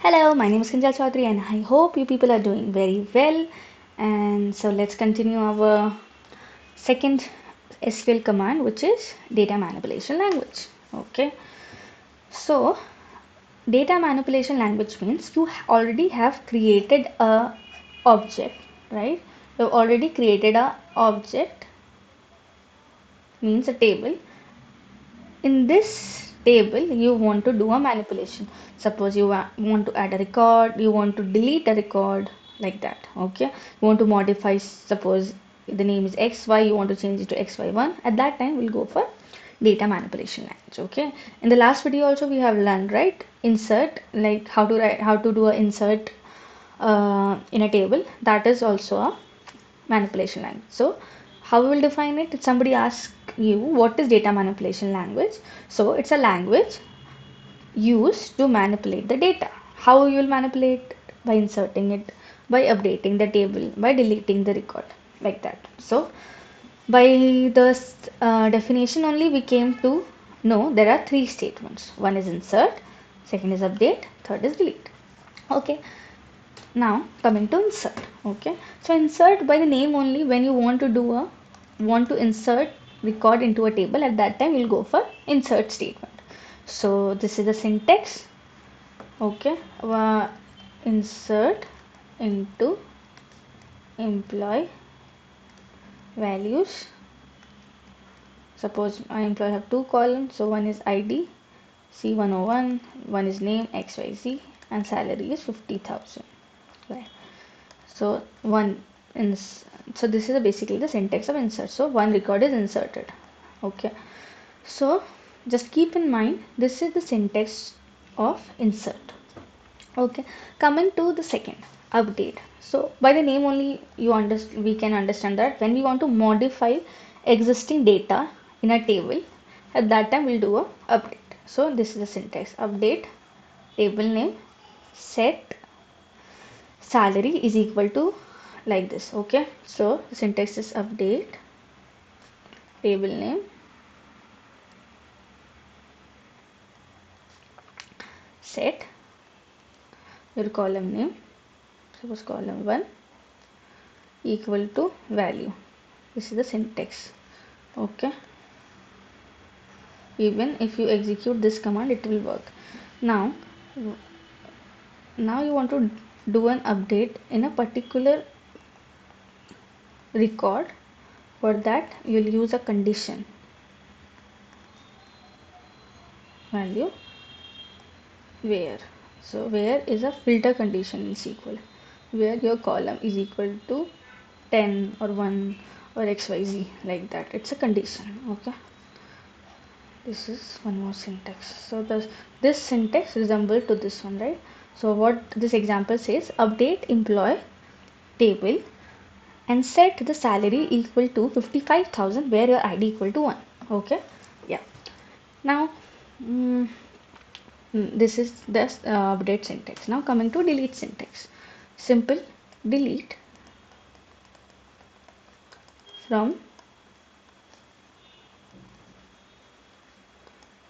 Hello, my name is Kinjal Chaudhary and I hope you people are doing very well. And so let's continue our second SQL command, which is data manipulation language. Okay, so data manipulation language means you already have created a object, right? You've already created a object, means a table. In this table you want to do a manipulation. Suppose you want to add a record, you want to delete a record, like that. Okay, you want to modify, suppose the name is xy, you want to change it to xy1. At that time we'll go for data manipulation language. Okay, in the last video also we have learned, right, insert, like how to do a insert in a table. That is also a manipulation language. So how we will define it? If somebody asks you what is data manipulation language, so it's a language used to manipulate the data. How you will manipulate? By inserting it, by updating the table, by deleting the record, like that. So by the definition only we came to know there are three statements. One is insert, second is update, third is delete. Okay, now coming to insert. Okay, so insert by the name only, when you want to insert record into a table, at that time we'll go for insert statement. So this is the syntax. Okay, insert into employee values. Suppose my employee have two columns, so one is ID C101, one is name XYZ, and salary is 50,000. Right. So so this is basically the syntax of insert. So one record is inserted. Okay, so just keep in mind this is the syntax of insert. Okay, coming to the second, update. So by the name only we can understand that when we want to modify existing data in a table, at that time we'll do a update. So this is the syntax: update table name, set salary is equal to, like this. Okay, so the syntax is update table name, set your column name, suppose column 1, equal to value. This is the syntax. Okay, even if you execute this command it will work. Now you want to do an update in a particular record. For that you'll use a condition value where. So where is a filter condition in SQL, where your column is equal to 10 or 1 or xyz, like that. It's a condition. Okay, this is one more syntax. So this syntax resembles to this one, right? So what this example says: update employee table and set the salary equal to 55,000 where your ID equal to 1. Okay, yeah. Now this is the update syntax. Now coming to delete syntax. Simple delete from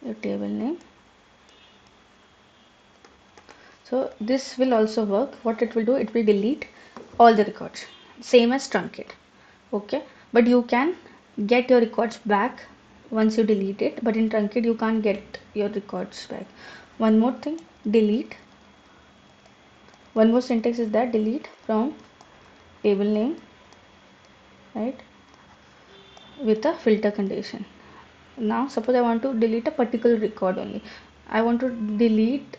your table name. So this will also work. What it will do, it will delete all the records, same as truncate. Okay, but you can get your records back once you delete it, but in truncate you can't get your records back. One more thing, delete, one more syntax is that delete from table name, right, with a filter condition. Now suppose I want to delete a particular record only. I want to delete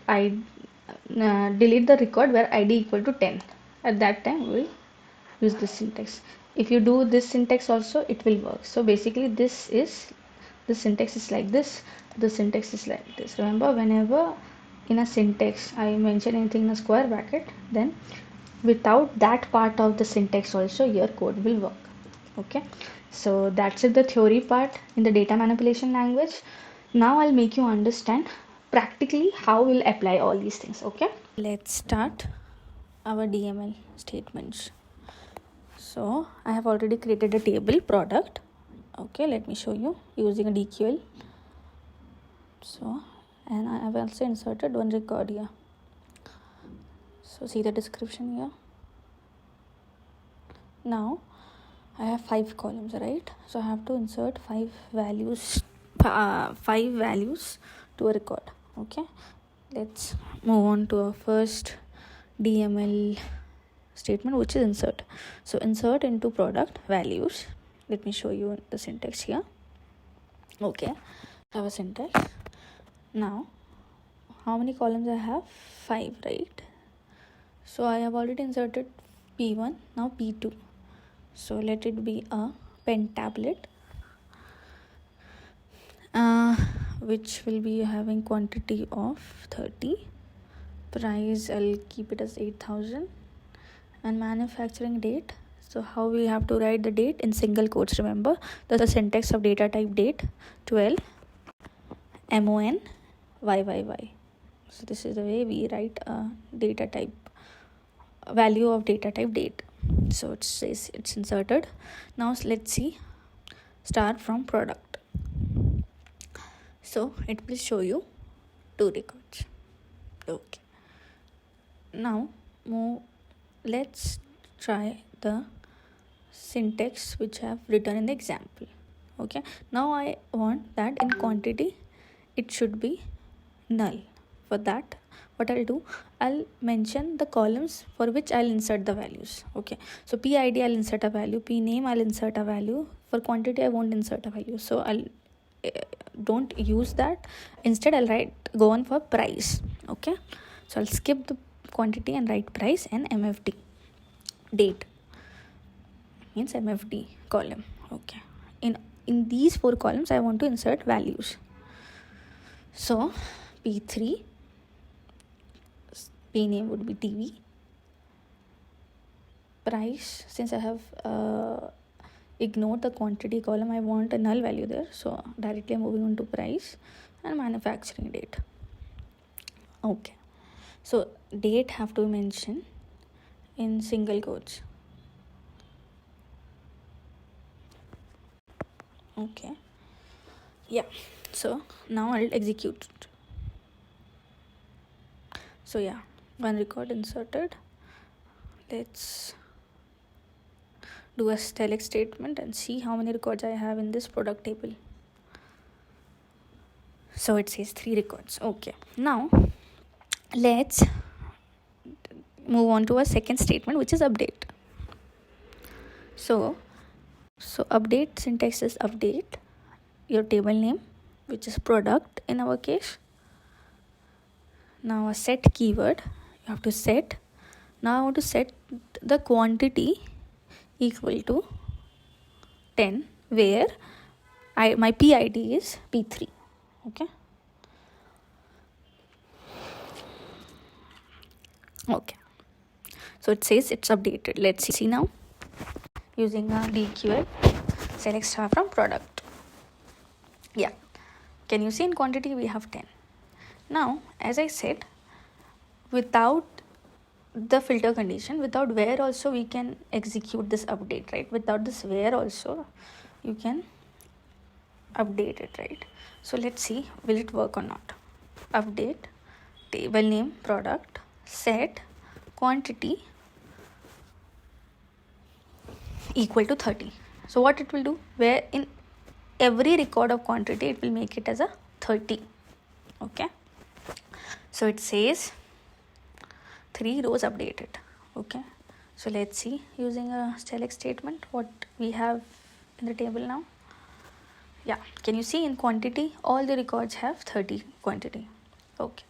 the record where ID equal to 10. At that time we'll use this syntax. If you do this syntax also, it will work. So basically the syntax is like this, the syntax is like this. Remember, whenever in a syntax I mention anything in a square bracket, then without that part of the syntax also your code will work. Okay, so that's it, the theory part in the data manipulation language. Now I'll make you understand practically how we'll apply all these things. Okay, let's start our DML statements. So I have already created a table product. Okay, let me show you using a DQL. So, and I have also inserted one record here. So see the description here. Now I have 5 columns, right? So I have to insert 5 values to a record. Okay, let's move on to our first DML statement, which is insert. So insert into product values. Let me show you the syntax here. Okay, I have a syntax. Now how many columns I have? 5, right? So I have already inserted P1, now P2. So let it be a pen tablet, which will be having quantity of 30. Price, I'll keep it as 8,000. And manufacturing date. So how we have to write the date? In single quotes, remember the syntax of data type date, 12 MON YYY. So this is the way we write a data type, value of data type date. So it says it's inserted. Now let's see, start from product. So it will show you 2 records. Okay, now let's try the syntax which I have written in the example. Okay, now I want that in quantity it should be null. For that, what I'll do, I'll mention the columns for which I'll insert the values. Okay, so PID I'll insert a value, PName I'll insert a value. For quantity I won't insert a value, so I'll don't use that. Instead I'll go on for price. Okay, so I'll skip the quantity and write price and MFD. Date means MFD column. Okay, in these 4 columns I want to insert values. So P3, P name would be TV. Price, since I have ignored the quantity column, I want a null value there, so directly I'm moving on to price. And manufacturing date. Okay, so date have to mention in single quotes. Okay, yeah, so now I'll execute it. So yeah, 1 record inserted. Let's do a select statement and see how many records I have in this product table. So it says 3 records. Okay, now let's move on to a second statement, which is update. So update syntax is update your table name, which is product in our case. Now a set keyword, you have to set. Now I want to set the quantity equal to 10, where my PID is P3. Okay, so it says it's updated. Let's see now, using a DQL select star from product. Yeah, can you see in quantity we have 10. Now as I said, without the filter condition, without where also we can execute this update, right? Without this where also you can update it, right? So let's see, will it work or not? Update table name product, set quantity equal to 30. So what it will do, where in every record of quantity it will make it as a 30. Okay, so it says 3 rows updated. Okay, so let's see, using a select statement, what we have in the table now. Yeah, can you see in quantity all the records have 30 quantity. Okay,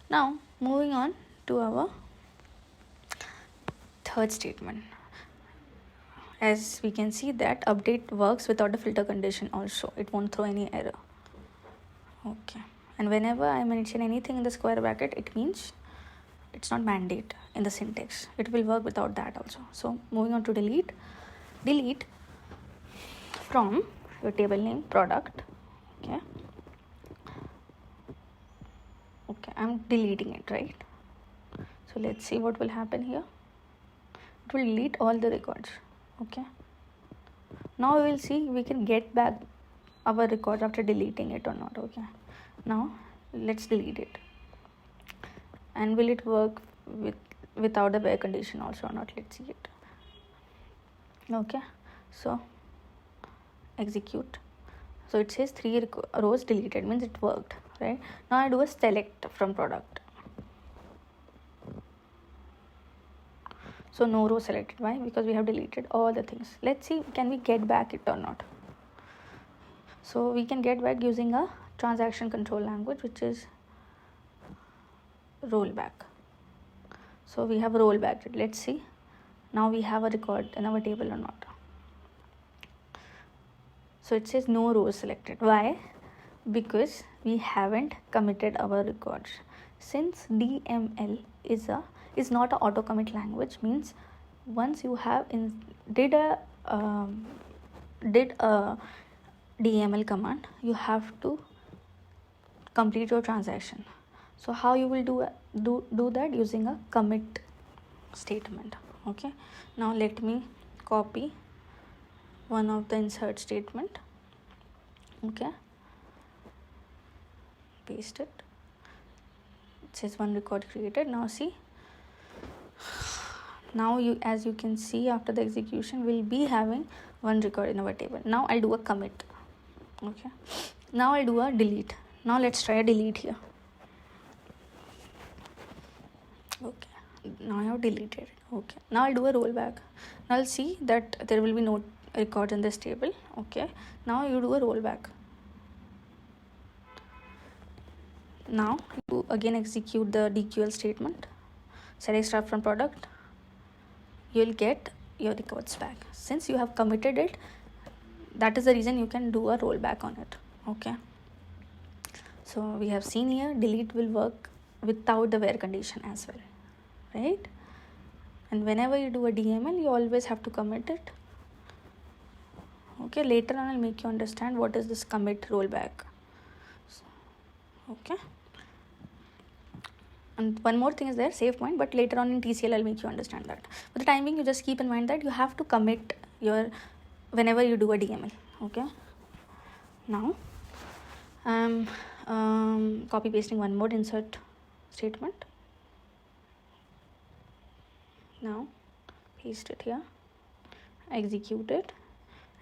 now moving on to our third statement. As we can see that update works without the filter condition also, it won't throw any error. Okay, and whenever I mention anything in the square bracket, it means it's not mandate in the syntax, it will work without that also. So moving on to delete from your table name product. Okay, I'm deleting it, right? So let's see what will happen here. It will delete all the records. Okay, now we will see we can get back our records after deleting it or not. Okay, now let's delete it. And will it work with without the where condition also or not. Let's see it. Okay, so execute. So it says 3 rows deleted, means it worked, right? Now I do a select from product. So no row selected. Why? Because we have deleted all the things. Let's see, can we get back it or not? So we can get back using a transaction control language, which is rollback. So we have rollback. Let's see. Now we have a record in our table or not. So it says no rows selected. Why? Because we haven't committed our records. Since DML is not an auto commit language, means once you have did a DML command, you have to complete your transaction. So how you will do that? Using a commit statement. Okay, now let me copy one of the insert statement. Okay, paste it. It says 1 record created. Now see, now as you can see, after the execution we'll be having 1 record in our table. Now I'll do a commit. Okay, now I'll do a delete. Now let's try a delete here. Okay, now I have deleted it. Okay, now I'll do a rollback. Now I'll see that there will be no records in this table. Okay, now you do a rollback. Now you again execute the DQL statement, select star from product. You'll get your records back. Since you have committed it, that is the reason you can do a rollback on it. Okay, so we have seen here delete will work without the where condition as well, right? And whenever you do a DML, you always have to commit it. Okay, later on I'll make you understand what is this commit rollback. Okay, and one more thing is there, save point, but later on in TCL I'll make you understand that. For the time being, you just keep in mind that you have to commit your whenever you do a DML. Okay, now I'm copy pasting one more insert statement. Now paste it here, execute it,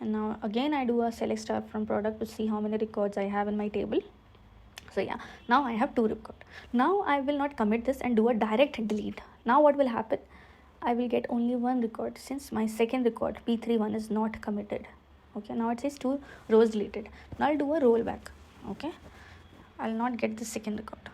and now again I do a select star from product to see how many records I have in my table. So yeah, now I have 2 records. Now I will not commit this and do a direct delete. Now what will happen? I will get only 1 record since my second record P31 is not committed. Okay, now it says 2 rows deleted. Now I'll do a rollback. Okay, I'll not get the second record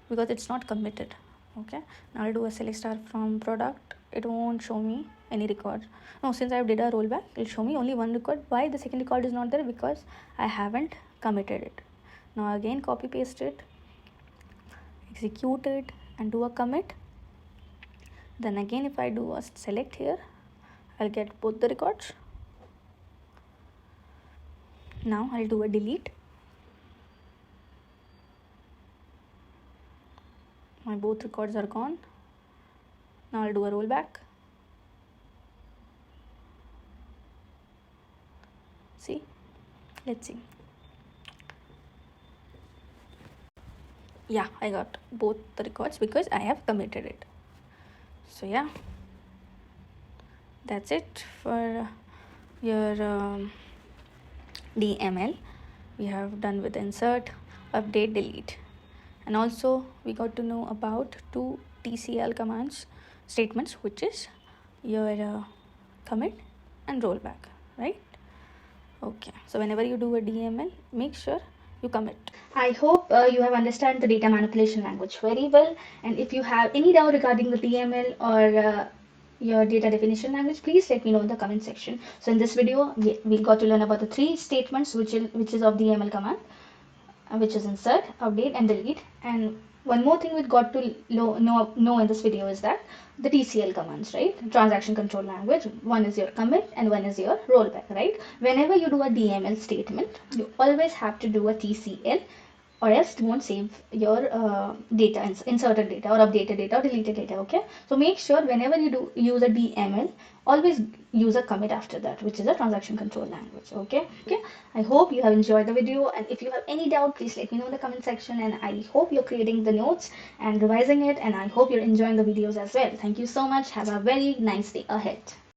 because it's not committed. Okay, now I'll do a select star from product. It won't show me any record. No, since I did a rollback, it'll show me only 1 record. Why the second record is not there? Because I haven't committed it. Now again copy paste it, execute it, and do a commit. Then again if I do a select here, I'll get both the records. Now I'll do a delete. My both records are gone. Now I'll do a rollback. See, let's see. Yeah, I got both the records because I have committed it. So yeah, that's it for your DML. We have done with insert, update, delete, and also we got to know about 2 TCL commands statements, which is your commit and rollback, right? Okay, so whenever you do a DML, make sure you commit. I hope you have understand the data manipulation language very well, and if you have any doubt regarding the DML or your data definition language, please let me know in the comment section. So in this video we got to learn about the 3 statements which is of DML command, which is insert, update, and delete. And one more thing we got to know in this video is that the TCL commands, right? Transaction control language. One is your commit and one is your rollback, right? Whenever you do a DML statement, you always have to do a TCL or else it won't save your data, inserted data or updated data or deleted data. Okay, so make sure whenever you do use a DML, always use a commit after that, which is a transaction control language. Okay, I hope you have enjoyed the video, and if you have any doubt, please let me know in the comment section, and I hope you're creating the notes and revising it, and I hope you're enjoying the videos as well. Thank you so much. Have a very nice day ahead.